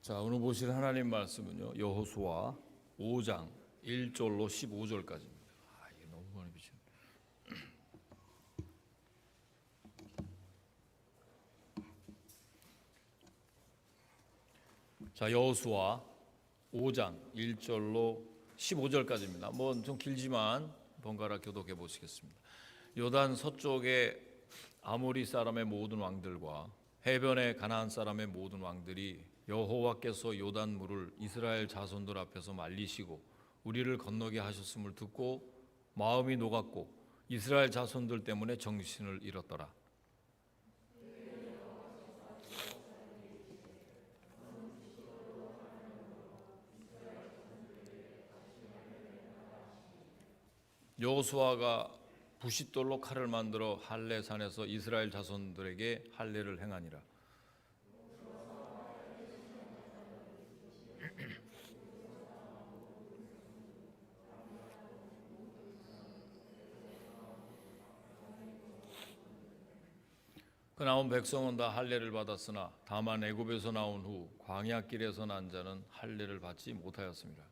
자, 오늘 보실 하나님 말씀은요, 여호수아 5장 1절로 15절까지입니다. 이게 너무 많이 비치네. 자, 여호수아 5장 1절로 15절까지입니다. 뭐 좀 길지만 번갈아 교독해 보시겠습니다. 요단 서쪽에 아모리 사람의 모든 왕들과 해변의 가나안 사람의 모든 왕들이 여호와께서 요단 물을 이스라엘 자손들 앞에서 말리시고 우리를 건너게 하셨음을 듣고 마음이 녹았고 이스라엘 자손들 때문에 정신을 잃었더라. 여호수아가 부싯돌로 칼을 만들어 할례산에서 이스라엘 자손들에게 할례를 행하니라. 그 나온 백성은 다 할례를 받았으나 다만 애굽에서 나온 후 광야길에서 난 자는 할례를 받지 못하였습니다.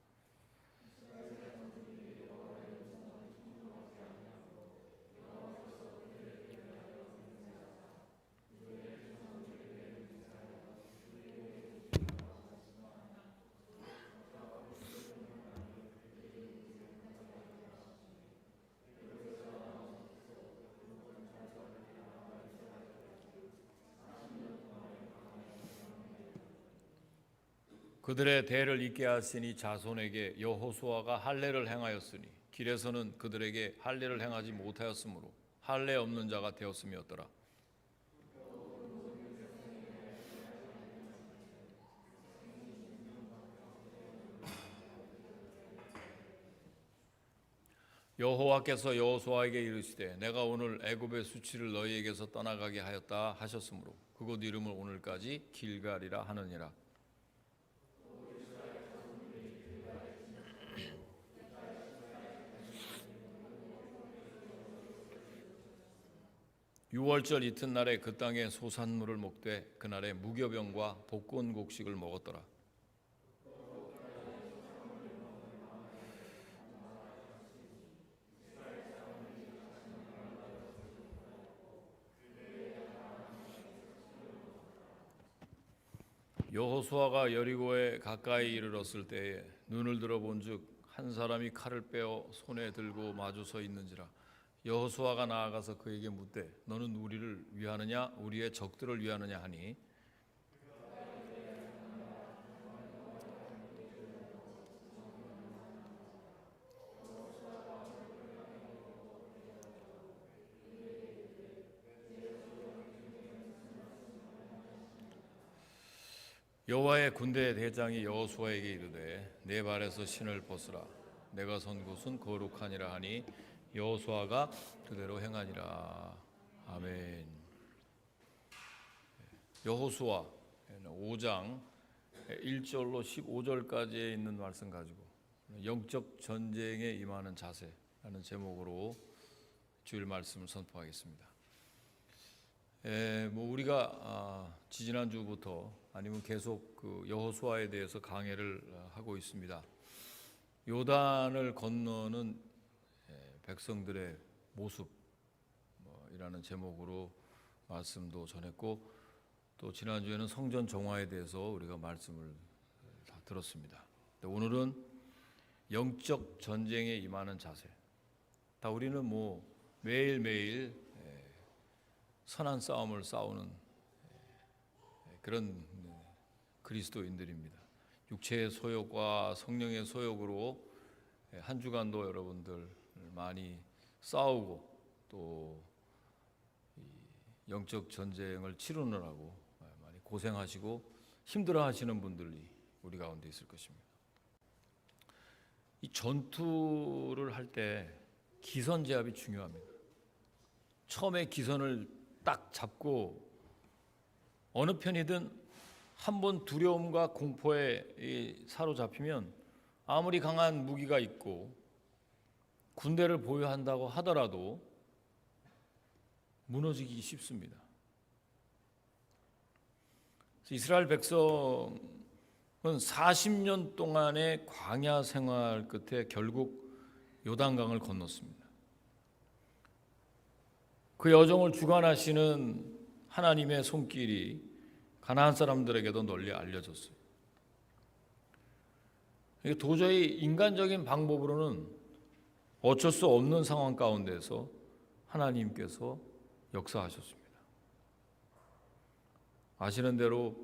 그들의 대를 잇게 하시니 자손에게 여호수아가 할례를 행하였으니 길에서는 그들에게 할례를 행하지 못하였으므로 할례 없는 자가 되었음이었더라. 여호와께서 여호수아에게 이르시되 내가 오늘 애굽의 수치를 너희에게서 떠나가게 하였다 하셨으므로 그곳 이름을 오늘까지 길갈이라 하느니라. 유월절 이튿날에 그 땅에 소산물을 먹되 그날에 무교병과 볶은 곡식을 먹었더라. 여호수아가 여리고에 가까이 이르렀을 때에 눈을 들어본즉 한 사람이 칼을 빼어 손에 들고 마주 서 있는지라. 여호수아가 나아가서 그에게 묻되 너는 우리를 위하느냐 우리의 적들을 위하느냐 하니 여호와의 군대의 대장이 여호수아에게 이르되 내 발에서 신을 벗으라 내가 선 곳은 거룩하니라 하니 여호수아가 그대로 행하니라. 아멘. 여호수아 5장 1절로 15절까지에 있는 말씀 가지고 영적 전쟁에 임하는 자세라는 제목으로 주일 말씀을 선포하겠습니다. 우리가 지지난주부터 아니면 계속 그 여호수아에 대해서 강해를 하고 있습니다. 요단을 건너는 백성들의 모습이라는 제목으로 말씀도 전했고 또 지난주에는 성전 정화에 대해서 우리가 말씀을 다 들었습니다. 오늘은 영적 전쟁에 임하는 자세. 다 우리는 매일매일 선한 싸움을 싸우는 그런 그리스도인들입니다. 육체의 소욕과 성령의 소욕으로 한 주간도 여러분들 많이 싸우고 또 영적 전쟁을 치르느라고 많이 고생하시고 힘들어하시는 분들이 우리 가운데 있을 것입니다. 이 전투를 할 때 기선제압이 중요합니다. 처음에 기선을 딱 잡고 어느 편이든 한번 두려움과 공포에 사로잡히면 아무리 강한 무기가 있고 군대를 보유한다고 하더라도 무너지기 쉽습니다. 이스라엘 백성들이 그건 40년 동안의 광야 생활 끝에 결국 요단강을 건넜습니다. 그 여정을 주관하시는 하나님의 손길이 가나안 사람들에게도 널리 알려졌어요. 이게 도저히 인간적인 방법으로는 어쩔 수 없는 상황 가운데서 하나님께서 역사하셨습니다. 아시는 대로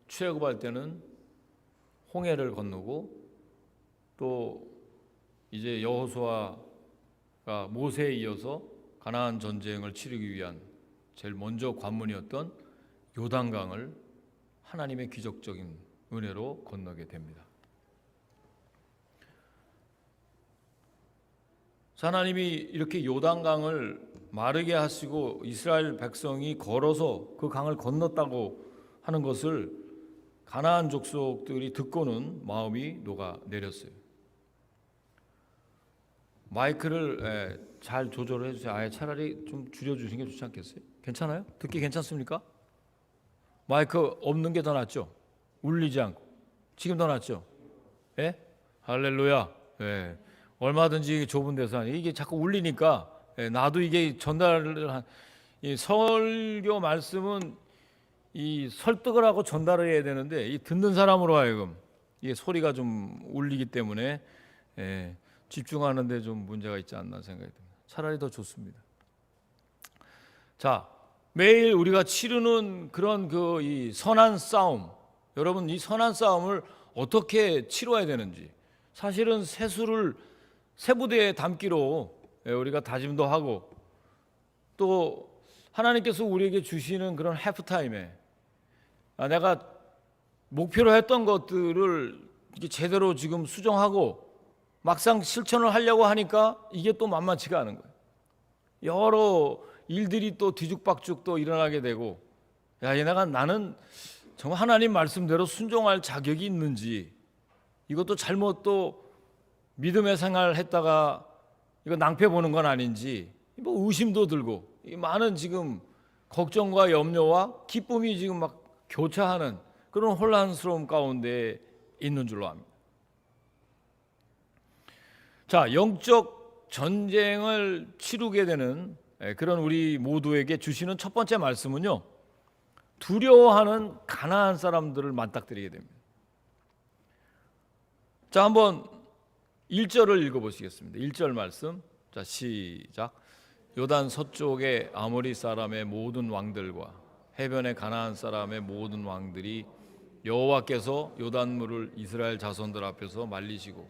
출애굽할 때는 홍해를 건너고 또 이제 여호수아가 모세에 이어서 가나안 전쟁을 치르기 위한 제일 먼저 관문이었던 요단강을 하나님의 기적적인 은혜로 건너게 됩니다. 하나님이 이렇게 요단강을 마르게 하시고 이스라엘 백성이 걸어서 그 강을 건넜다고 하는 것을 가나안 족속들이 듣고는 마음이 녹아내렸어요. 마이크를 잘 조절을 해주세요. 아예 차라리 좀 줄여주시는 게 좋지 않겠어요? 괜찮아요? 듣기 괜찮습니까? 마이크 없는 게 더 낫죠? 울리지 않고. 지금 더 낫죠? 예? 할렐루야. 예. 얼마든지 좁은 데서 하니 이게 자꾸 울리니까 나도 이게 전달을 한 이 설교 말씀은 이 설득을 하고 전달을 해야 되는데 이 듣는 사람으로 하여금 이게 소리가 좀 울리기 때문에 집중하는데 좀 문제가 있지 않나 생각이 듭니다. 차라리 더 좋습니다. 자, 매일 우리가 치르는 그런 이 선한 싸움, 여러분 이 선한 싸움을 어떻게 치러야 되는지 사실은 세수를 세 부대에 담기로 우리가 다짐도 하고 또 하나님께서 우리에게 주시는 그런 해프타임에 내가 목표로 했던 것들을 제대로 지금 수정하고 막상 실천을 하려고 하니까 이게 또 만만치가 않은 거예요. 여러 일들이 또 뒤죽박죽 또 일어나게 되고 나는 정말 하나님 말씀대로 순종할 자격이 있는지 이것도 잘못 또 믿음의 생활을 했다가 이거 낭패 보는 건 아닌지 뭐 의심도 들고 많은 지금 걱정과 염려와 기쁨이 지금 막 교차하는 그런 혼란스러움 가운데 있는 줄로 압니다. 자, 영적 전쟁을 치르게 되는 그런 우리 모두에게 주시는 첫 번째 말씀은요, 두려워하는 가나안 사람들을 맞닥뜨리게 됩니다. 자, 한번 1절을 읽어보시겠습니다. 1절 말씀. 자, 시작. 요단 서쪽의 아모리 사람의 모든 왕들과 해변의 가나안 사람의 모든 왕들이 여호와께서 요단물을 이스라엘 자손들 앞에서 말리시고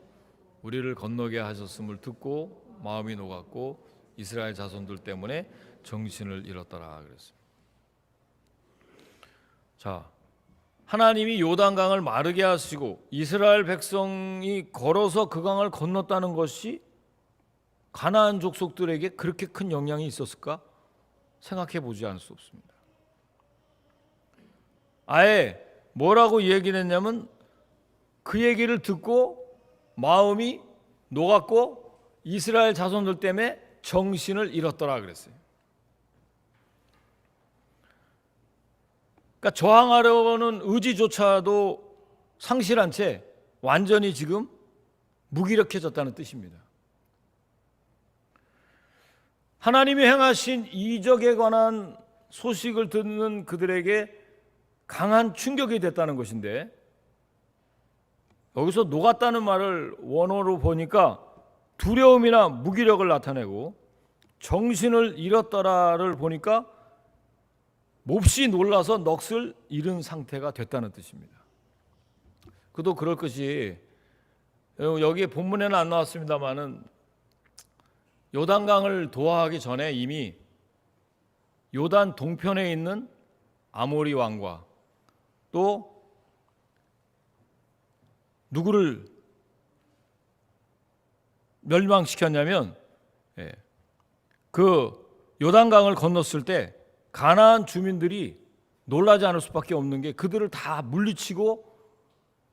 우리를 건너게 하셨음을 듣고 마음이 녹았고 이스라엘 자손들 때문에 정신을 잃었더라 그랬습니다. 자, 하나님이 요단강을 마르게 하시고 이스라엘 백성이 걸어서 그 강을 건넜다는 것이 가나안 족속들에게 그렇게 큰 영향이 있었을까? 생각해 보지 않을 수 없습니다. 아예 뭐라고 얘기를 했냐면 그 얘기를 듣고 마음이 녹았고 이스라엘 자손들 때문에 정신을 잃었더라 그랬어요. 그러니까 저항하려는 의지조차도 상실한 채 완전히 지금 무기력해졌다는 뜻입니다. 하나님이 행하신 이적에 관한 소식을 듣는 그들에게 강한 충격이 됐다는 것인데 여기서 녹았다는 말을 원어로 보니까 두려움이나 무기력을 나타내고 정신을 잃었더라를 보니까 몹시 놀라서 넋을 잃은 상태가 됐다는 뜻입니다. 그도 그럴 것이 여기에 본문에는 안 나왔습니다마는 요단강을 도하하기 전에 이미 요단 동편에 있는 아모리 왕과 또 누구를 멸망시켰냐면 그 요단강을 건넜을 때 가나안 주민들이 놀라지 않을 수밖에 없는 게 그들을 다 물리치고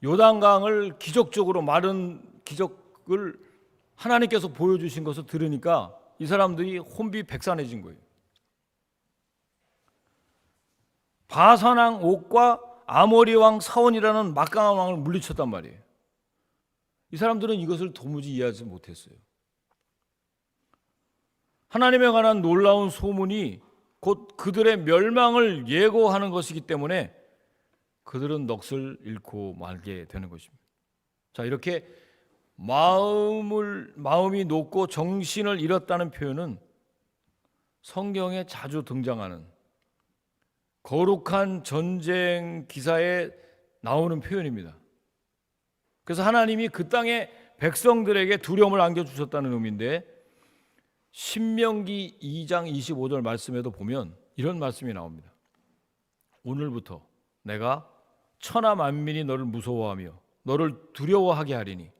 요단강을 기적적으로 마른 기적을 하나님께서 보여주신 것을 들으니까 이 사람들이 혼비백산해진 거예요. 바산왕 옥과 아모리 왕 사온이라는 막강한 왕을 물리쳤단 말이에요. 이 사람들은 이것을 도무지 이해하지 못했어요. 하나님에 관한 놀라운 소문이 곧 그들의 멸망을 예고하는 것이기 때문에 그들은 넋을 잃고 말게 되는 것입니다. 자, 이렇게 마음이 녹고 정신을 잃었다는 표현은 성경에 자주 등장하는 거룩한 전쟁 기사에 나오는 표현입니다. 그래서 하나님이 그 땅의 백성들에게 두려움을 안겨주셨다는 의미인데, 신명기 2장 25절 말씀에도 보면 이런 말씀이 나옵니다. 오늘부터 내가 천하 만민이 너를 무서워하며 너를 두려워하게 하리니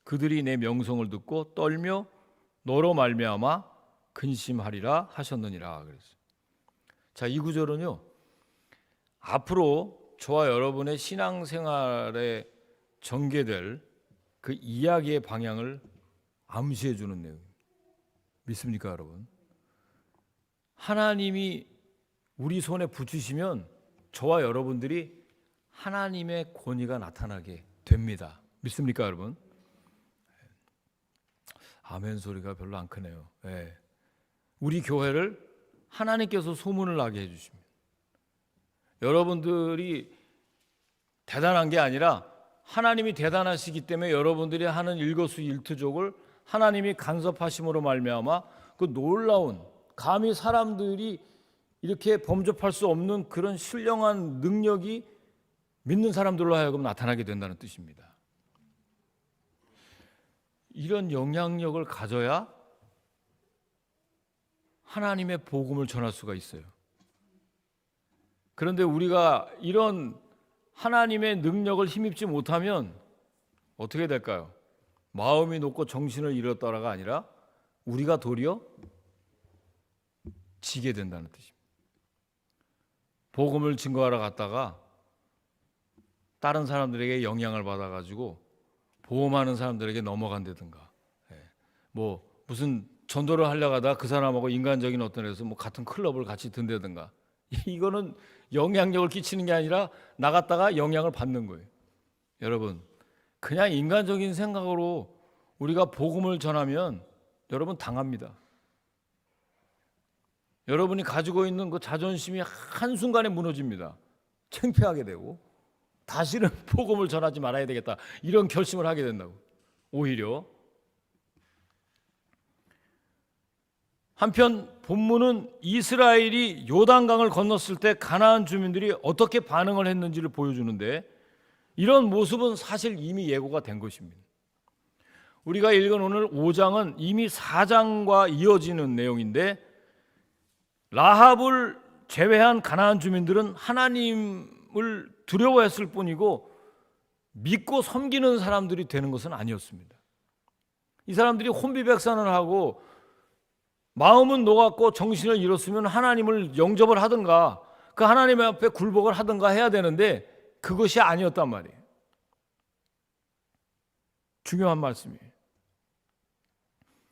그들이 내 명성을 듣고 떨며 너로 말미암아 근심하리라 하셨느니라. 그랬어요. 자, 이 구절은요, 앞으로 저와 여러분의 신앙생활에 전개될 그 이야기의 방향을 암시해 주는 내용입니다. 믿습니까, 여러분? 하나님이 우리 손에 붙이시면 저와 여러분들이 하나님의 권위가 나타나게 됩니다. 믿습니까, 여러분? 아멘 소리가 별로 안 크네요. 네. 우리 교회를 하나님께서 소문을 나게 해주십니다. 여러분들이 대단한 게 아니라 하나님이 대단하시기 때문에 여러분들이 하는 일거수일투족을 하나님이 간섭하심으로 말미암아 그 놀라운, 감히 사람들이 이렇게 범접할 수 없는 그런 신령한 능력이 믿는 사람들로 하여금 나타나게 된다는 뜻입니다. 이런 영향력을 가져야 하나님의 복음을 전할 수가 있어요. 그런데 우리가 이런 하나님의 능력을 힘입지 못하면 어떻게 될까요? 마음이 높고 정신을 잃었다가 아니라 우리가 도리어 지게 된다는 뜻입니다. 복음을 증거하러 갔다가 다른 사람들에게 영향을 받아가지고 보험하는 사람들에게 넘어간다든가, 뭐 무슨 전도를 하려고 하다가 그 사람하고 인간적인 어떤 데서 뭐 같은 클럽을 같이 든다든가, 이거는 영향력을 끼치는 게 아니라 나갔다가 영향을 받는 거예요. 여러분, 그냥 인간적인 생각으로 우리가 복음을 전하면 여러분 당합니다. 여러분이 가지고 있는 그 자존심이 한순간에 무너집니다. 창피하게 되고 다시는 복음을 전하지 말아야 되겠다, 이런 결심을 하게 된다고. 오히려 한편 본문은 이스라엘이 요단강을 건넜을 때 가나안 주민들이 어떻게 반응을 했는지를 보여주는데, 이런 모습은 사실 이미 예고가 된 것입니다. 우리가 읽은 오늘 5장은 이미 4장과 이어지는 내용인데, 라합을 제외한 가나안 주민들은 하나님을 두려워했을 뿐이고 믿고 섬기는 사람들이 되는 것은 아니었습니다. 이 사람들이 혼비백산을 하고 마음은 녹았고 정신을 잃었으면 하나님을 영접을 하든가 그 하나님 앞에 굴복을 하든가 해야 되는데 그것이 아니었단 말이에요. 중요한 말씀이에요.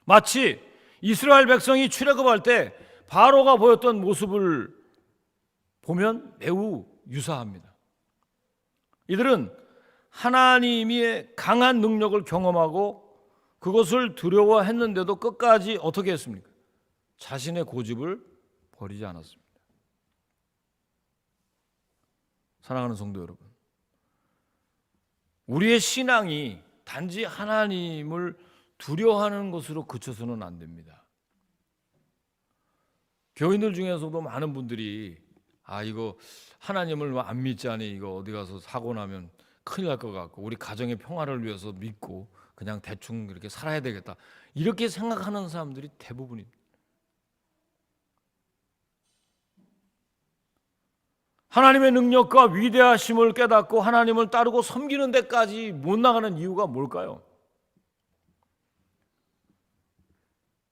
마치 이스라엘 백성이 출애굽할 때 바로가 보였던 모습을 보면 매우 유사합니다. 이들은 하나님의 강한 능력을 경험하고 그것을 두려워했는데도 끝까지 어떻게 했습니까? 자신의 고집을 버리지 않았습니다. 사랑하는 성도 여러분, 우리의 신앙이 단지 하나님을 두려워하는 것으로 그쳐서는 안 됩니다. 교인들 중에서도 많은 분들이 이거 하나님을 안 믿자니 이거 어디 가서 사고 나면 큰일 날 것 같고 우리 가정의 평화를 위해서 믿고 그냥 대충 이렇게 살아야 되겠다, 이렇게 생각하는 사람들이 대부분입니다. 하나님의 능력과 위대하심을 깨닫고 하나님을 따르고 섬기는 데까지 못 나가는 이유가 뭘까요?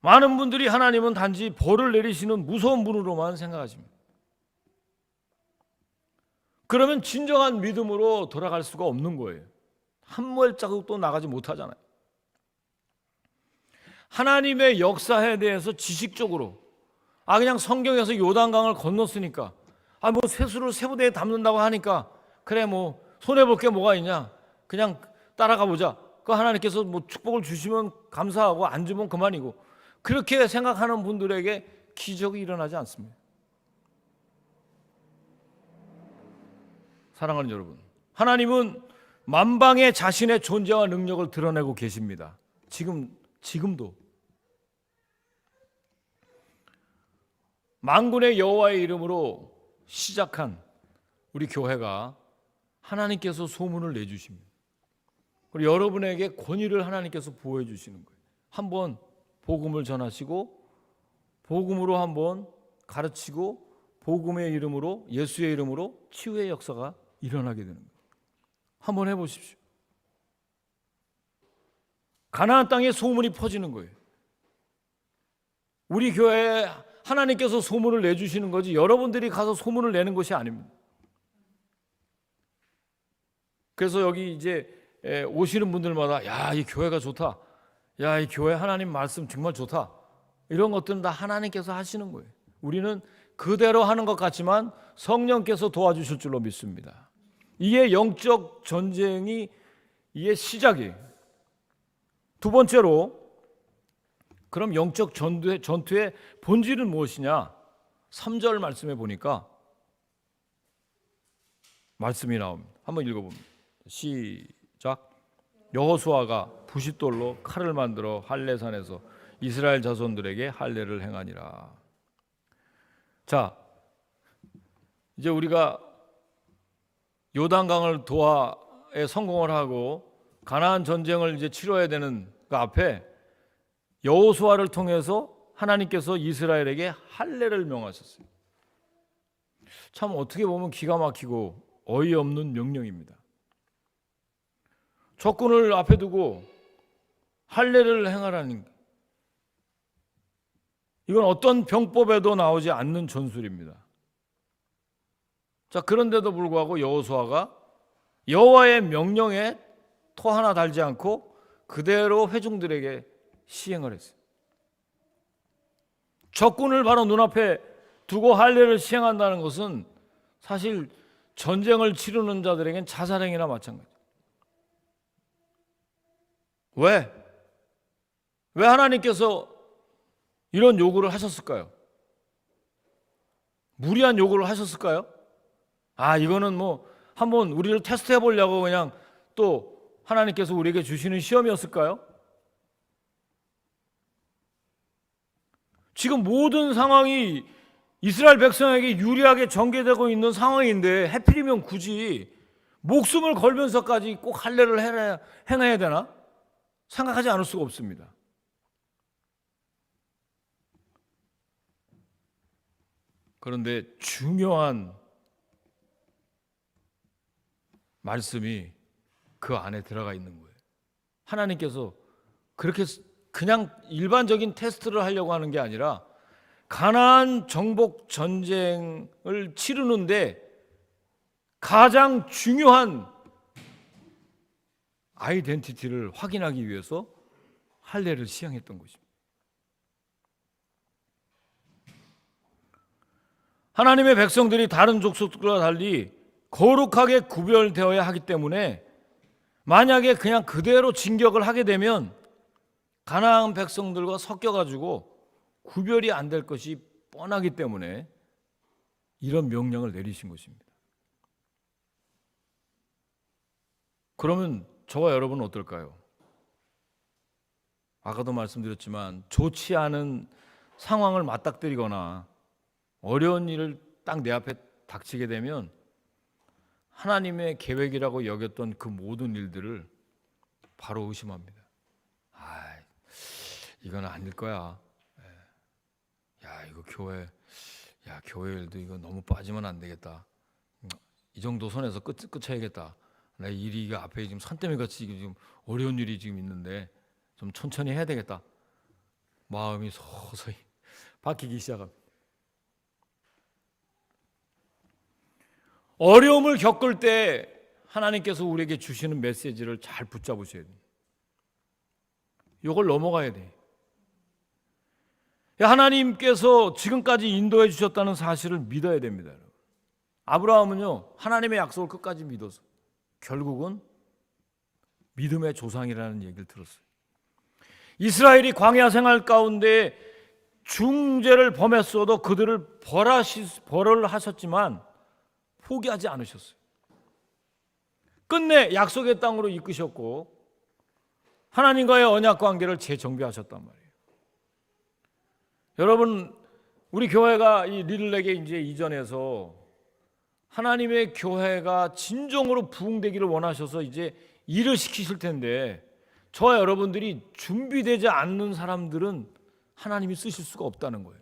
많은 분들이 하나님은 단지 벌을 내리시는 무서운 분으로만 생각하십니다. 그러면 진정한 믿음으로 돌아갈 수가 없는 거예요. 한 발자국도 나가지 못하잖아요. 하나님의 역사에 대해서 지식적으로 그냥 성경에서 요단강을 건넜으니까 뭐 쇠수를 쇠부대에 담는다고 하니까 그래 뭐 손해볼 게 뭐가 있냐, 그냥 따라가 보자. 그 하나님께서 뭐 축복을 주시면 감사하고 안 주면 그만이고, 그렇게 생각하는 분들에게 기적이 일어나지 않습니다. 사랑하는 여러분, 하나님은 만방에 자신의 존재와 능력을 드러내고 계십니다. 지금도 만군의 여호와의 이름으로 시작한 우리 교회가 하나님께서 소문을 내주십니다. 그리고 여러분에게 권위를 하나님께서 보여주시는 거예요. 한번 복음을 전하시고 복음으로 한번 가르치고 복음의 이름으로, 예수의 이름으로 치유의 역사가 일어나게 되는 거예요. 한번 해보십시오. 가나안 땅에 소문이 퍼지는 거예요. 우리 교회에 하나님께서 소문을 내주시는 거지 여러분들이 가서 소문을 내는 것이 아닙니다. 그래서 여기 이제 오시는 분들마다 야, 이 교회가 좋다, 야, 이 교회 하나님 말씀 정말 좋다, 이런 것들은 다 하나님께서 하시는 거예요. 우리는 그대로 하는 것 같지만 성령께서 도와주실 줄로 믿습니다. 이게 영적 전쟁이 이게 시작이에요. 두 번째로, 그럼 영적 전투의 본질은 무엇이냐? 3절 말씀에 보니까 말씀이 나옵니다. 한번 읽어봅니다. 시작. 여호수아가 부싯돌로 칼을 만들어 할례산에서 이스라엘 자손들에게 할례를 행하니라. 자, 이제 우리가 요단강을 도하에 성공을 하고 가나안 전쟁을 이제 치러야 되는 그 앞에 여호수아를 통해서 하나님께서 이스라엘에게 할례를 명하셨어요. 참 어떻게 보면 기가 막히고 어이없는 명령입니다. 적군을 앞에 두고 할례를 행하라는 것, 이건 어떤 병법에도 나오지 않는 전술입니다. 자, 그런데도 불구하고 여호수아가 여호와의 명령에 토 하나 달지 않고 그대로 회중들에게 시행을 했어요. 적군을 바로 눈앞에 두고 할례를 시행한다는 것은 사실 전쟁을 치르는 자들에겐 자살행위나 마찬가지예요. 왜 하나님께서 이런 요구를 하셨을까요? 무리한 요구를 하셨을까요? 아, 이거는 뭐 한번 우리를 테스트해 보려고 그냥 또 하나님께서 우리에게 주시는 시험이었을까요? 지금 모든 상황이 이스라엘 백성에게 유리하게 전개되고 있는 상황인데 하필이면 굳이 목숨을 걸면서까지 꼭 할례를 행해야 되나? 생각하지 않을 수가 없습니다. 그런데 중요한 말씀이 그 안에 들어가 있는 거예요. 하나님께서 그렇게 그냥 일반적인 테스트를 하려고 하는 게 아니라 가나안 정복 전쟁을 치르는데 가장 중요한 아이덴티티를 확인하기 위해서 할례를 시행했던 것입니다. 하나님의 백성들이 다른 족속들과 달리 거룩하게 구별되어야 하기 때문에 만약에 그냥 그대로 진격을 하게 되면 가나안 백성들과 섞여가지고 구별이 안 될 것이 뻔하기 때문에 이런 명령을 내리신 것입니다. 그러면 저와 여러분은 어떨까요? 아까도 말씀드렸지만 좋지 않은 상황을 맞닥뜨리거나 어려운 일을 딱 내 앞에 닥치게 되면 하나님의 계획이라고 여겼던 그 모든 일들을 바로 의심합니다. 아, 이건 아닐 거야. 야, 이거 교회 일도 이거 너무 빠지면 안 되겠다. 이 정도 선에서 끝쳐야겠다. 내 일이 앞에 지금 산더미 같이 지금 어려운 일이 지금 있는데 좀 천천히 해야 되겠다. 마음이 서서히 바뀌기 시작합니다. 어려움을 겪을 때 하나님께서 우리에게 주시는 메시지를 잘 붙잡으셔야 돼요. 이걸 넘어가야 돼. 하나님께서 지금까지 인도해 주셨다는 사실을 믿어야 됩니다. 아브라함은요, 하나님의 약속을 끝까지 믿어서 결국은 믿음의 조상이라는 얘기를 들었어요. 이스라엘이 광야 생활 가운데 중죄를 범했어도 그들을 벌을 하셨지만 포기하지 않으셨어요. 끝내 약속의 땅으로 이끄셨고 하나님과의 언약 관계를 재정비하셨단 말이에요. 여러분, 우리 교회가 이 리들렉에 이제 이전해서 하나님의 교회가 진정으로 부흥되기를 원하셔서 이제 일을 시키실 텐데, 저와 여러분들이 준비되지 않는 사람들은 하나님이 쓰실 수가 없다는 거예요.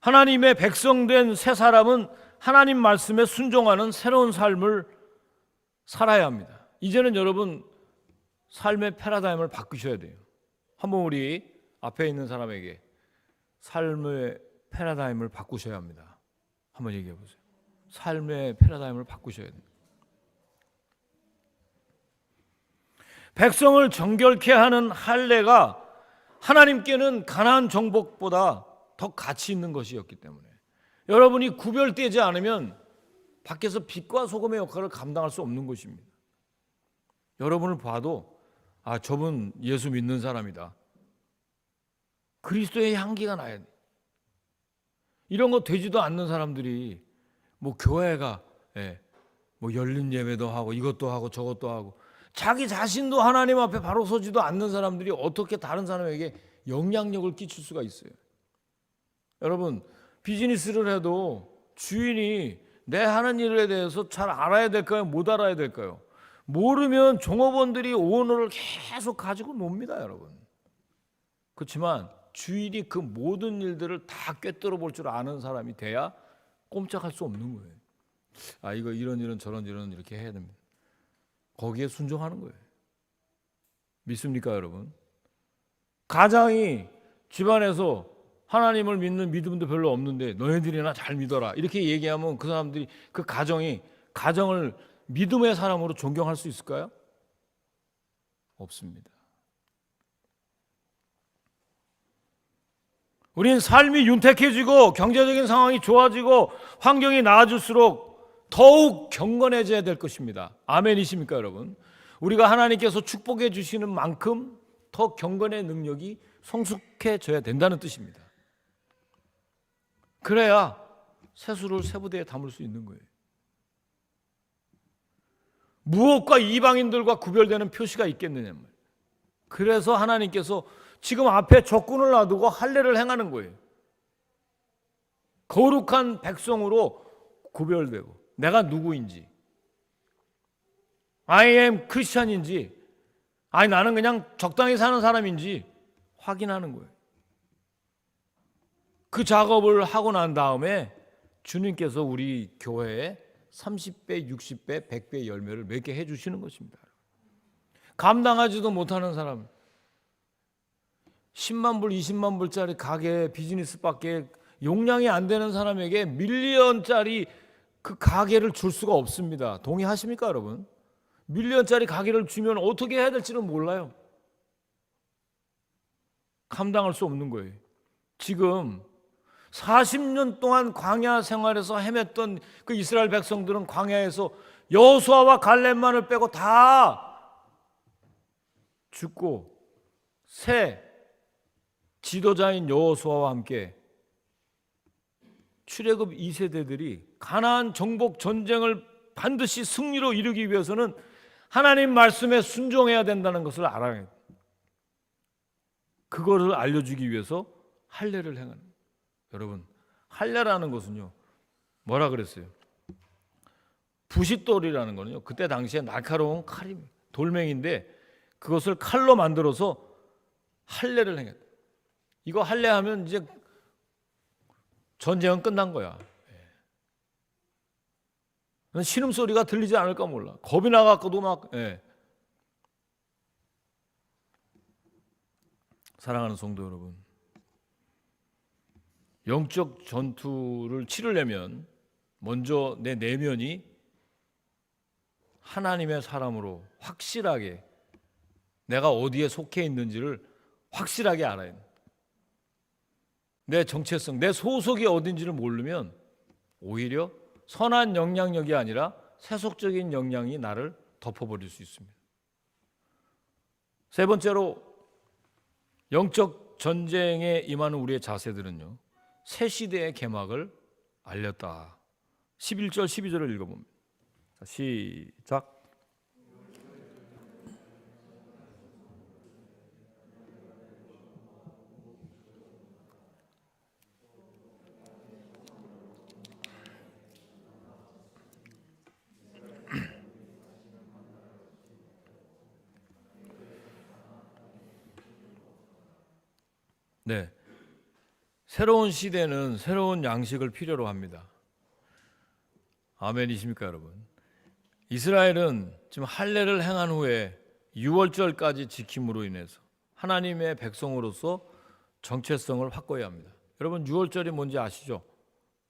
하나님의 백성된 새 사람은 하나님 말씀에 순종하는 새로운 삶을 살아야 합니다. 이제는 여러분 삶의 패러다임을 바꾸셔야 돼요. 한번 우리 앞에 있는 사람에게 삶의 패러다임을 바꾸셔야 합니다. 한번 얘기해 보세요. 삶의 패러다임을 바꾸셔야 돼요. 백성을 정결케 하는 할례가 하나님께는 가나안 정복보다 더 가치 있는 것이었기 때문에 여러분이 구별되지 않으면 밖에서 빛과 소금의 역할을 감당할 수 없는 것입니다. 여러분을 봐도 저분 예수 믿는 사람이다. 그리스도의 향기가 나야 돼. 이런 거 되지도 않는 사람들이 뭐 교회가 뭐 열린 예배도 하고 이것도 하고 저것도 하고 자기 자신도 하나님 앞에 바로 서지도 않는 사람들이 어떻게 다른 사람에게 영향력을 끼칠 수가 있어요? 여러분, 비즈니스를 해도 주인이 내 하는 일에 대해서 잘 알아야 될까요? 못 알아야 될까요? 모르면 종업원들이 오너를 계속 가지고 놉니다, 여러분. 그렇지만 주인이 그 모든 일들을 다 꿰뚫어 볼 줄 아는 사람이 돼야 꼼짝할 수 없는 거예요. 이거 이런 일은 저런 일은 이렇게 해야 됩니다. 거기에 순종하는 거예요. 믿습니까, 여러분? 가장이 집안에서 하나님을 믿는 믿음도 별로 없는데 너희들이나 잘 믿어라 이렇게 얘기하면 그 사람들이 그 가정을 믿음의 사람으로 존경할 수 있을까요? 없습니다. 우린 삶이 윤택해지고 경제적인 상황이 좋아지고 환경이 나아질수록 더욱 경건해져야 될 것입니다. 아멘이십니까, 여러분? 우리가 하나님께서 축복해 주시는 만큼 더 경건의 능력이 성숙해져야 된다는 뜻입니다. 그래야 세수를 세부대에 담을 수 있는 거예요. 무엇과 이방인들과 구별되는 표시가 있겠느냐 말이에요. 그래서 하나님께서 지금 앞에 적군을 놔두고 할례를 행하는 거예요. 거룩한 백성으로 구별되고 내가 누구인지, I am 크리스찬인지, 나는 그냥 적당히 사는 사람인지 확인하는 거예요. 그 작업을 하고 난 다음에 주님께서 우리 교회에 30배, 60배, 100배 열매를 맺게 해주시는 것입니다. 감당하지도 못하는 사람, 10만 불, 20만 불짜리 가게 비즈니스밖에 용량이 안 되는 사람에게 밀리언짜리 그 가게를 줄 수가 없습니다. 동의하십니까, 여러분? 밀리언짜리 가게를 주면 어떻게 해야 될지는 몰라요. 감당할 수 없는 거예요. 지금 40년 동안 광야 생활에서 헤맸던 그 이스라엘 백성들은 광야에서 여호수아와 갈렙만을 빼고 다 죽고 새 지도자인 여호수아와 함께 출애굽 2세대들이 가나안 정복 전쟁을 반드시 승리로 이루기 위해서는 하나님 말씀에 순종해야 된다는 것을 알아야 해요. 그거를 알려주기 위해서 할례를 행하는 거예요. 여러분, 할례라는 것은요, 뭐라 그랬어요? 부싯돌이라는 거는요, 그때 당시에 날카로운 칼이 돌멩인데 그것을 칼로 만들어서 할례를 행했다. 이거 할례하면 이제 전쟁은 끝난 거야. 신음소리가 들리지 않을까 몰라. 겁이 나갖고도 막. 사랑하는 성도 여러분, 영적 전투를 치르려면 먼저 내 내면이 하나님의 사람으로 확실하게 내가 어디에 속해 있는지를 확실하게 알아야 돼. 내 정체성, 내 소속이 어딘지를 모르면 오히려 선한 영향력이 아니라 세속적인 영향이 나를 덮어버릴 수 있습니다. 세 번째로 영적 전쟁에 임하는 우리의 자세들은요, 새 시대의 개막을 알렸다. 11절 12절을 읽어봅니다. 자, 시작. 네, 새로운 시대는 새로운 양식을 필요로 합니다. 아멘이십니까, 여러분? 이스라엘은 지금 할례를 행한 후에 유월절까지 지킴으로 인해서 하나님의 백성으로서 정체성을 확고해야 합니다. 여러분, 유월절이 뭔지 아시죠?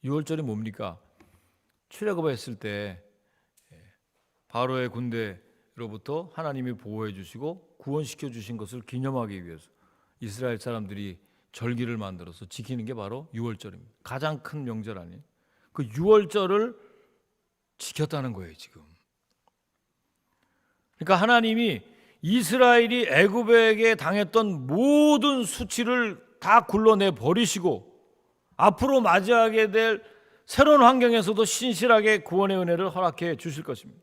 유월절이 뭡니까? 출애굽했을 때 바로의 군대로부터 하나님이 보호해 주시고 구원시켜 주신 것을 기념하기 위해서 이스라엘 사람들이 절기를 만들어서 지키는 게 바로 유월절입니다. 가장 큰 명절 아니에요? 그 유월절을 지켰다는 거예요, 지금. 그러니까 하나님이 이스라엘이 애굽에게 당했던 모든 수치를 다 굴러내 버리시고 앞으로 맞이하게 될 새로운 환경에서도 신실하게 구원의 은혜를 허락해 주실 것입니다.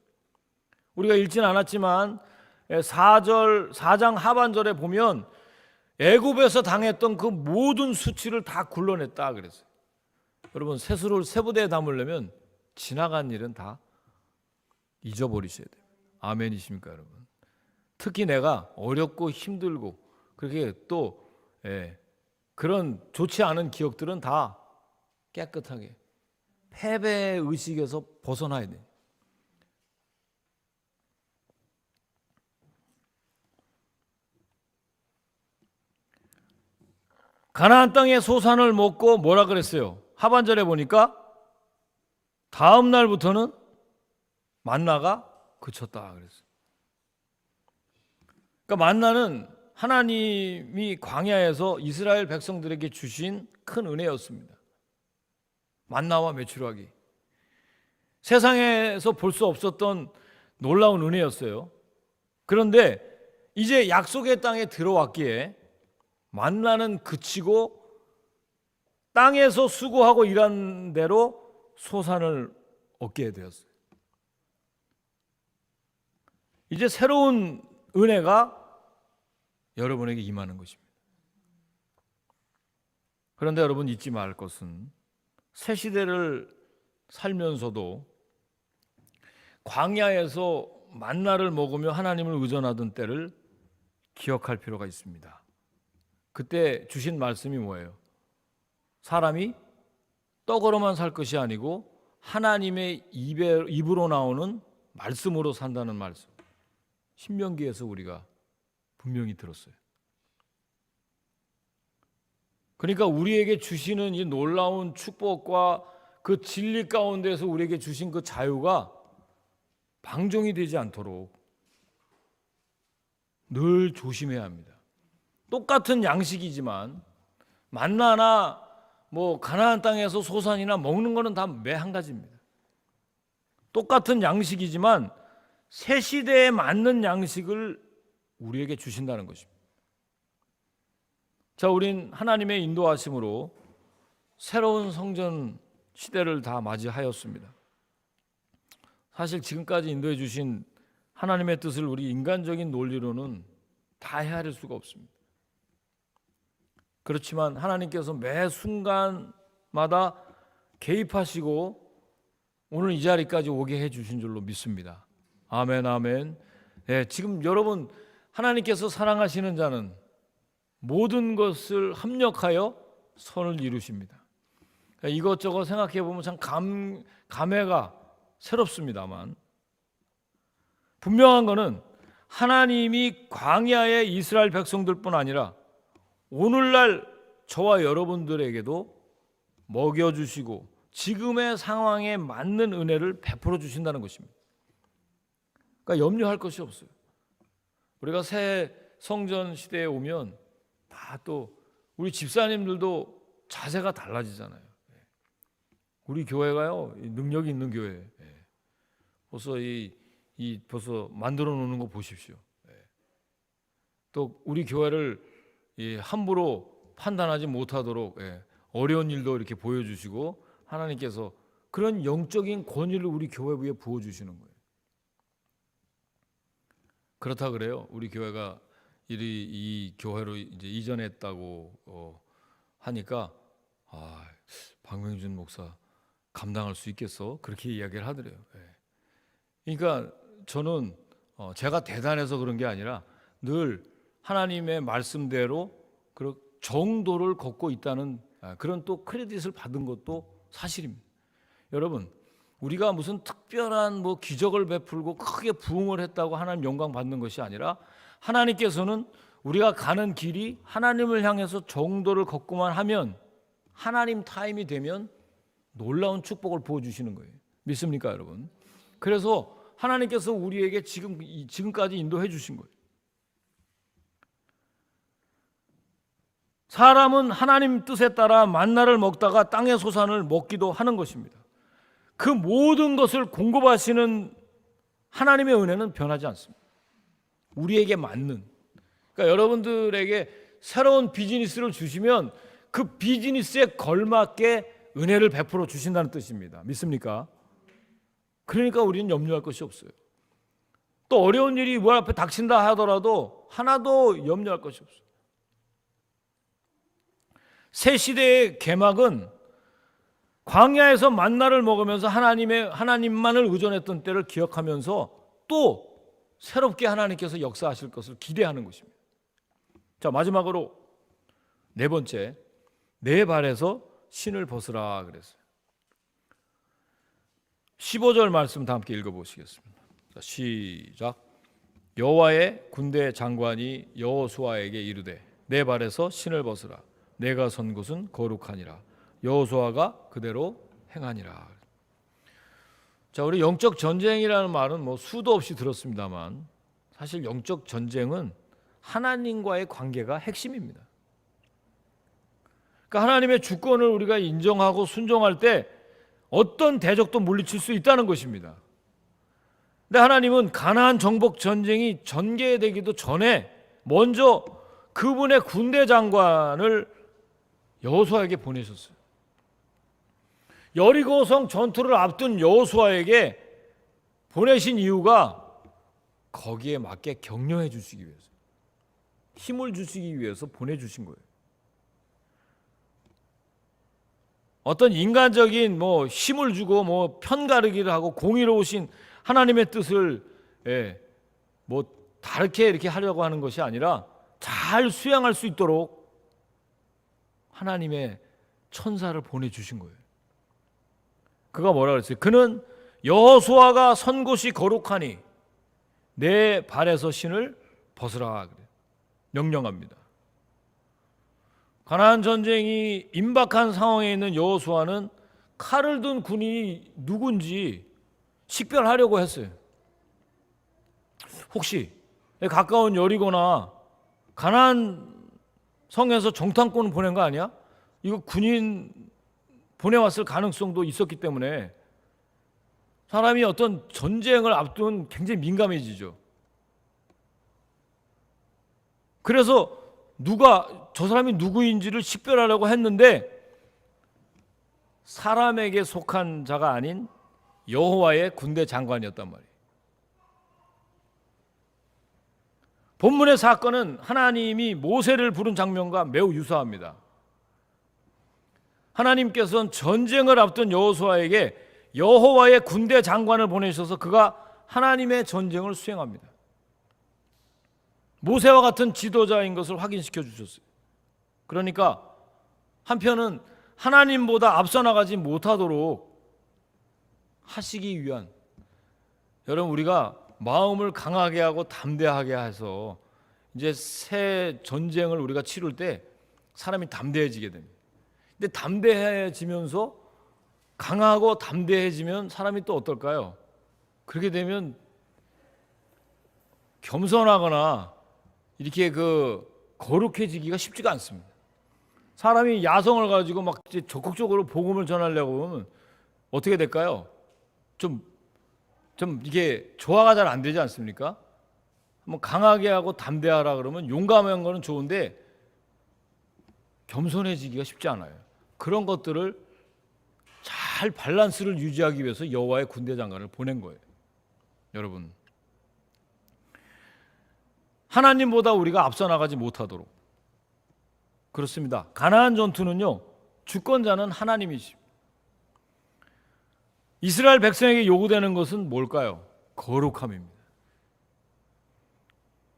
우리가 읽지는 않았지만 4장 하반절에 보면 애굽에서 당했던 그 모든 수치를 다 굴러냈다 그랬어요. 여러분, 세수를 세 부대에 담으려면 지나간 일은 다 잊어버리셔야 돼요. 아멘이십니까, 여러분? 특히 내가 어렵고 힘들고 그렇게 또 그런 좋지 않은 기억들은 다 깨끗하게 패배의 의식에서 벗어나야 돼요. 가나안 땅의 소산을 먹고 뭐라 그랬어요? 하반절에 보니까 다음 날부터는 만나가 그쳤다 그랬어요. 그러니까 만나는 하나님이 광야에서 이스라엘 백성들에게 주신 큰 은혜였습니다. 만나와 메추라기. 세상에서 볼 수 없었던 놀라운 은혜였어요. 그런데 이제 약속의 땅에 들어왔기에 만나는 그치고 땅에서 수고하고 일한 대로 소산을 얻게 되었어요. 이제 새로운 은혜가 여러분에게 임하는 것입니다. 그런데 여러분 잊지 말 것은 새 시대를 살면서도 광야에서 만나를 먹으며 하나님을 의존하던 때를 기억할 필요가 있습니다. 그때 주신 말씀이 뭐예요? 사람이 떡으로만 살 것이 아니고 하나님의 입으로 나오는 말씀으로 산다는 말씀. 신명기에서 우리가 분명히 들었어요. 그러니까 우리에게 주시는 이 놀라운 축복과 그 진리 가운데서 우리에게 주신 그 자유가 방종이 되지 않도록 늘 조심해야 합니다. 똑같은 양식이지만 만나나 가나안 땅에서 소산이나 먹는 거는 다 매 한 가지입니다. 똑같은 양식이지만 새 시대에 맞는 양식을 우리에게 주신다는 것입니다. 자, 우린 하나님의 인도하심으로 새로운 성전 시대를 다 맞이하였습니다. 사실 지금까지 인도해 주신 하나님의 뜻을 우리 인간적인 논리로는 다 헤아릴 수가 없습니다. 그렇지만 하나님께서 매 순간마다 개입하시고 오늘 이 자리까지 오게 해주신 줄로 믿습니다. 아멘, 아멘. 네, 지금 여러분 하나님께서 사랑하시는 자는 모든 것을 합력하여 선을 이루십니다. 이것저것 생각해 보면 참 감회가 새롭습니다만 분명한 것은 하나님이 광야의 이스라엘 백성들뿐 아니라 오늘날 저와 여러분들에게도 먹여주시고 지금의 상황에 맞는 은혜를 베풀어 주신다는 것입니다. 그러니까 염려할 것이 없어요. 우리가 새 성전 시대에 오면 다 또 우리 집사님들도 자세가 달라지잖아요. 우리 교회가요, 능력이 있는 교회. 벌써 벌써 만들어 놓는 거 보십시오. 또 우리 교회를 함부로 판단하지 못하도록 어려운 일도 이렇게 보여주시고 하나님께서 그런 영적인 권위를 우리 교회 위에 부어주시는 거예요. 그렇다 그래요. 우리 교회가 이 교회로 이제 이전했다고 하니까 박명준 목사 감당할 수 있겠어? 그렇게 이야기를 하더래요. 그러니까 저는 제가 대단해서 그런 게 아니라 늘 하나님의 말씀대로 그 정도를 걷고 있다는 그런 또 크레딧을 받은 것도 사실입니다. 여러분, 우리가 무슨 특별한 기적을 베풀고 크게 부흥을 했다고 하나님 영광 받는 것이 아니라 하나님께서는 우리가 가는 길이 하나님을 향해서 정도를 걷고만 하면 하나님 타임이 되면 놀라운 축복을 부어주시는 거예요. 믿습니까, 여러분? 그래서 하나님께서 우리에게 지금까지 인도해 주신 거예요. 사람은 하나님 뜻에 따라 만나를 먹다가 땅의 소산을 먹기도 하는 것입니다. 그 모든 것을 공급하시는 하나님의 은혜는 변하지 않습니다. 우리에게 맞는, 그러니까 여러분들에게 새로운 비즈니스를 주시면 그 비즈니스에 걸맞게 은혜를 베풀어 주신다는 뜻입니다. 믿습니까? 그러니까 우리는 염려할 것이 없어요. 또 어려운 일이 문 앞에 닥친다 하더라도 하나도 염려할 것이 없어요. 새 시대의 개막은 광야에서 만나를 먹으면서 하나님만을 의존했던 때를 기억하면서 또 새롭게 하나님께서 역사하실 것을 기대하는 것입니다. 자, 마지막으로 네 번째, 내 발에서 신을 벗으라 그랬어요. 15절 말씀 다 함께 읽어보시겠습니다. 자, 시작. 여호와의 군대 장관이 여호수아에게 이르되 내 발에서 신을 벗으라. 내가 선 곳은 거룩하니라. 여호수아가 그대로 행하니라. 자, 우리 영적 전쟁이라는 말은 수도 없이 들었습니다만 사실 영적 전쟁은 하나님과의 관계가 핵심입니다. 그러니까 하나님의 주권을 우리가 인정하고 순종할 때 어떤 대적도 물리칠 수 있다는 것입니다. 근데 하나님은 가나안 정복 전쟁이 전개되기도 전에 먼저 그분의 군대 장관을 여호수아에게 보내셨어요. 여리고성 전투를 앞둔 여호수아에게 보내신 이유가 거기에 맞게 격려해 주시기 위해서, 힘을 주시기 위해서 보내주신 거예요. 어떤 인간적인 힘을 주고 편가르기를 하고 공의로우신 하나님의 뜻을 다르게 이렇게 하려고 하는 것이 아니라 잘 수행할 수 있도록 하나님의 천사를 보내주신 거예요. 그가 뭐라 그랬어요? 그는 여호수아가 선 곳이 거룩하니 내 발에서 신을 벗으라 그래요. 명령합니다. 가나안 전쟁이 임박한 상황에 있는 여호수아는 칼을 든 군인이 누군지 식별하려고 했어요. 혹시 가까운 여리고나 가나안 성에서 정탐꾼을 보낸 거 아니야? 이거 군인 보내왔을 가능성도 있었기 때문에 사람이 어떤 전쟁을 앞둔 굉장히 민감해지죠. 그래서 저 사람이 누구인지를 식별하려고 했는데 사람에게 속한 자가 아닌 여호와의 군대 장관이었단 말이에요. 본문의 사건은 하나님이 모세를 부른 장면과 매우 유사합니다. 하나님께서는 전쟁을 앞둔 여호수아에게 여호와의 군대 장관을 보내셔서 그가 하나님의 전쟁을 수행합니다. 모세와 같은 지도자인 것을 확인시켜 주셨어요. 그러니까 한편은 하나님보다 앞서 나가지 못하도록 하시기 위한, 여러분 우리가 마음을 강하게 하고 담대하게 해서 이제 새 전쟁을 우리가 치룰 때 사람이 담대해지게 됩니다. 근데 담대해지면서 강하고 담대해지면 사람이 또 어떨까요? 그렇게 되면 겸손하거나 이렇게 거룩해지기가 쉽지가 않습니다. 사람이 야성을 가지고 막 적극적으로 복음을 전하려고 하면 어떻게 될까요? 좀 이게 조화가 잘 안 되지 않습니까? 한번 강하게 하고 담대하라 그러면 용감한 거는 좋은데 겸손해지기가 쉽지 않아요. 그런 것들을 잘 밸런스를 유지하기 위해서 여호와의 군대 장관을 보낸 거예요. 여러분, 하나님보다 우리가 앞서 나가지 못하도록, 그렇습니다. 가나안 전투는요, 주권자는 하나님이십니다. 이스라엘 백성에게 요구되는 것은 뭘까요? 거룩함입니다.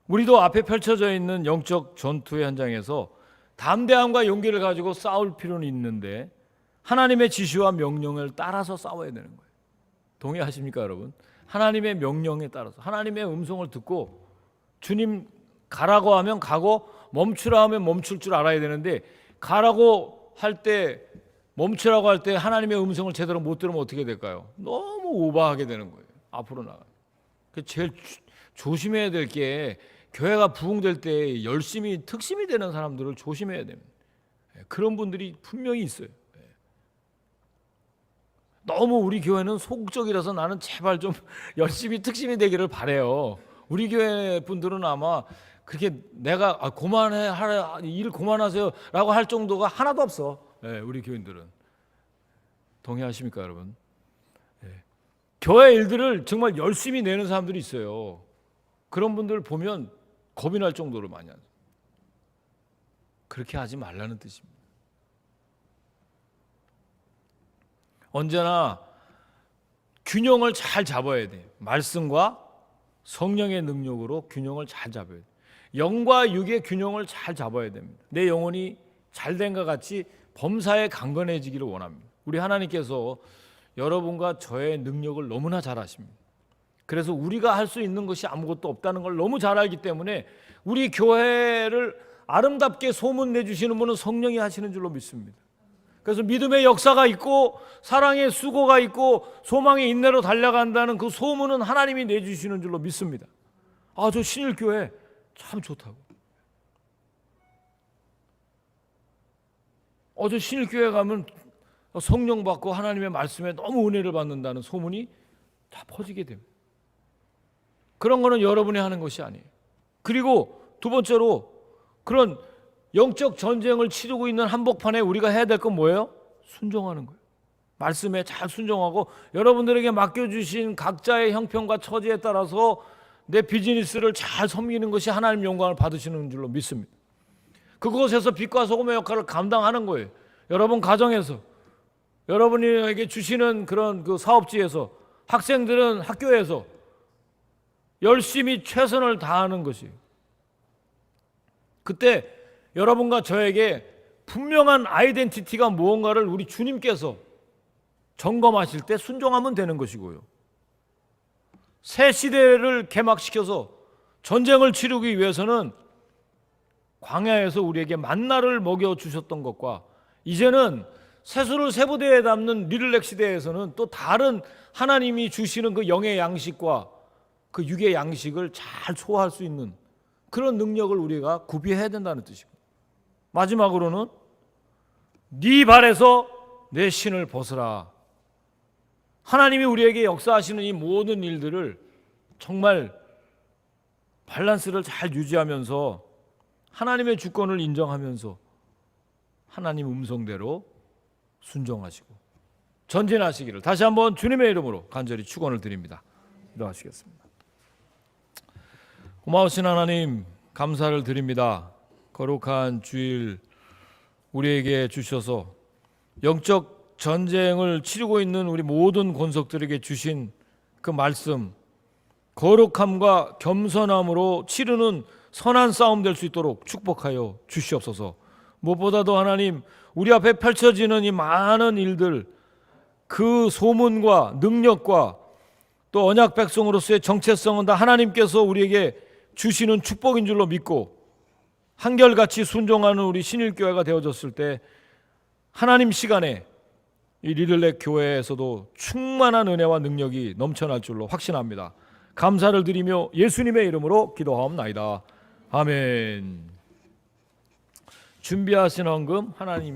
우리도 앞에 펼쳐져 있는 영적 전투의 현장에서 담대함과 용기를 가지고 싸울 필요는 있는데 하나님의 지시와 명령을 따라서 싸워야 되는 거예요. 동의하십니까, 여러분? 하나님의 명령에 따라서, 하나님의 음성을 듣고 주님 가라고 하면 가고 멈추라 하면 멈출 줄 알아야 되는데, 가라고 할 때, 멈추라고 할 때 하나님의 음성을 제대로 못 들으면 어떻게 될까요? 너무 오버하게 되는 거예요. 앞으로 나가. 제일 조심해야 될 게, 교회가 부흥될 때 열심히 특심이 되는 사람들을 조심해야 됩니다. 그런 분들이 분명히 있어요. 너무 우리 교회는 소극적이라서 나는 제발 좀 열심히 특심이 되기를 바래요. 우리 교회 분들은 아마 그렇게 내가 그만해 하라, 일 그만하세요라고 할 정도가 하나도 없어. 우리 교인들은. 동의하십니까, 여러분? 교회 일들을 정말 열심히 내는 사람들이 있어요. 그런 분들 보면 겁이 날 정도로 많이 하죠. 그렇게 하지 말라는 뜻입니다. 언제나 균형을 잘 잡아야 돼요. 말씀과 성령의 능력으로 균형을 잘 잡아야 돼요. 영과 육의 균형을 잘 잡아야 됩니다. 내 영혼이 잘된과 같이 범사에 강건해지기를 원합니다. 우리 하나님께서 여러분과 저의 능력을 너무나 잘 아십니다. 그래서 우리가 할 수 있는 것이 아무것도 없다는 걸 너무 잘 알기 때문에 우리 교회를 아름답게 소문내주시는 분은 성령이 하시는 줄로 믿습니다. 그래서 믿음의 역사가 있고 사랑의 수고가 있고 소망의 인내로 달려간다는 그 소문은 하나님이 내주시는 줄로 믿습니다. 저 신일교회 참 좋다고. 저 신일교회 가면 성령 받고 하나님의 말씀에 너무 은혜를 받는다는 소문이 다 퍼지게 됩니다. 그런 거는 여러분이 하는 것이 아니에요. 그리고 두 번째로, 그런 영적 전쟁을 치르고 있는 한복판에 우리가 해야 될 건 뭐예요? 순종하는 거예요. 말씀에 잘 순종하고 여러분들에게 맡겨주신 각자의 형편과 처지에 따라서 내 비즈니스를 잘 섬기는 것이 하나님 영광을 받으시는 줄로 믿습니다. 그곳에서 빛과 소금의 역할을 감당하는 거예요. 여러분 가정에서, 여러분에게 주시는 그런 그 사업지에서, 학생들은 학교에서 열심히 최선을 다하는 것이에요. 그때 여러분과 저에게 분명한 아이덴티티가 무언가를 우리 주님께서 점검하실 때 순종하면 되는 것이고요. 새 시대를 개막시켜서 전쟁을 치르기 위해서는 광야에서 우리에게 만나를 먹여주셨던 것과 이제는 세수를 세부대에 담는 리들렉 시대에서는 또 다른 하나님이 주시는 그 영의 양식과 그 육의 양식을 잘 소화할 수 있는 그런 능력을 우리가 구비해야 된다는 뜻입니다. 마지막으로는 네 발에서 내 신을 벗으라. 하나님이 우리에게 역사하시는 이 모든 일들을 정말 밸런스를 잘 유지하면서 하나님의 주권을 인정하면서 하나님 음성대로 순종하시고 전진하시기를 다시 한번 주님의 이름으로 간절히 축원을 드립니다. 기도하시겠습니다. 고마우신 하나님, 감사를 드립니다. 거룩한 주일 우리에게 주셔서 영적 전쟁을 치르고 있는 우리 모든 권속들에게 주신 그 말씀, 거룩함과 겸손함으로 치르는 선한 싸움 될 수 있도록 축복하여 주시옵소서. 무엇보다도 하나님, 우리 앞에 펼쳐지는 이 많은 일들, 그 소문과 능력과 또 언약 백성으로서의 정체성은 다 하나님께서 우리에게 주시는 축복인 줄로 믿고 한결같이 순종하는 우리 신일교회가 되어졌을 때 하나님 시간에 이 리들렉 교회에서도 충만한 은혜와 능력이 넘쳐날 줄로 확신합니다. 감사를 드리며 예수님의 이름으로 기도하옵나이다. 아멘. 준비하신 헌금 하나님